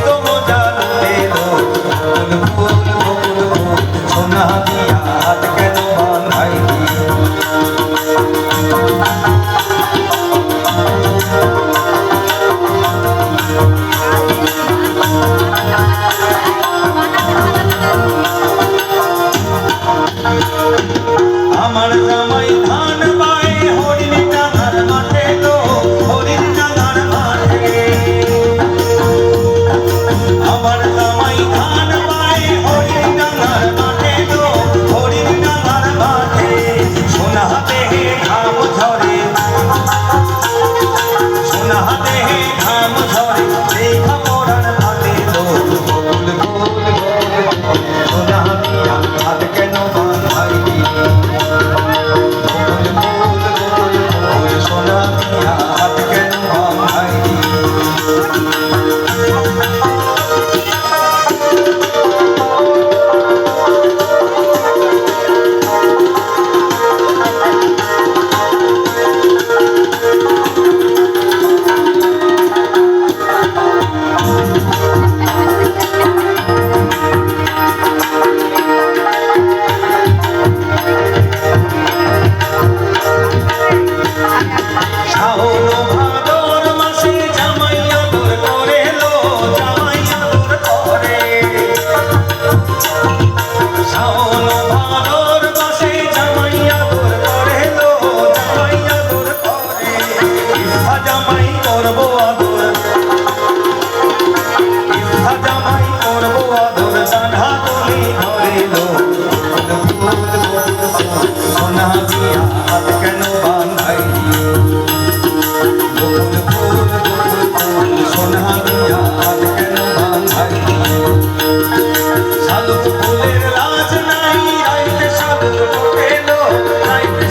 তো মজা লুটে লো ফুল ফুল ফুল সোনা দিয়া হাত কেন বাঁধাইলি আমার জামাই ধান পায় হরিণ ডাঙার মাঠে লো হরিণ ডাঙার মাঠে আমার জামাই ধান পায় হরিণ ডাঙার মাঠে লো হরিণ ডাঙার মাঠে সোনা দেহে ঘাম ঝরে সোনা দেহে ঘাম ঝরে লেখা পড়ার হাতে লো ফুল ফুল ফুল সোনা দিয়া হাত কেন বাঁধাইলি সোনা দিয়া হাত কেন বাঁধাইলি শাওন ভাদর মাসে জামাই আদর করে লো জামাই আদর করে শাওন ভাদর মাসে জামাই আদর করে লো জামাই আদর করে ইচ্ছা জামাই করবো আদর ইচ্ছা জামাই করবো আদর কাঁধা তুলি ধরে লো ফুল ফুল ফুল সোনা দিয়া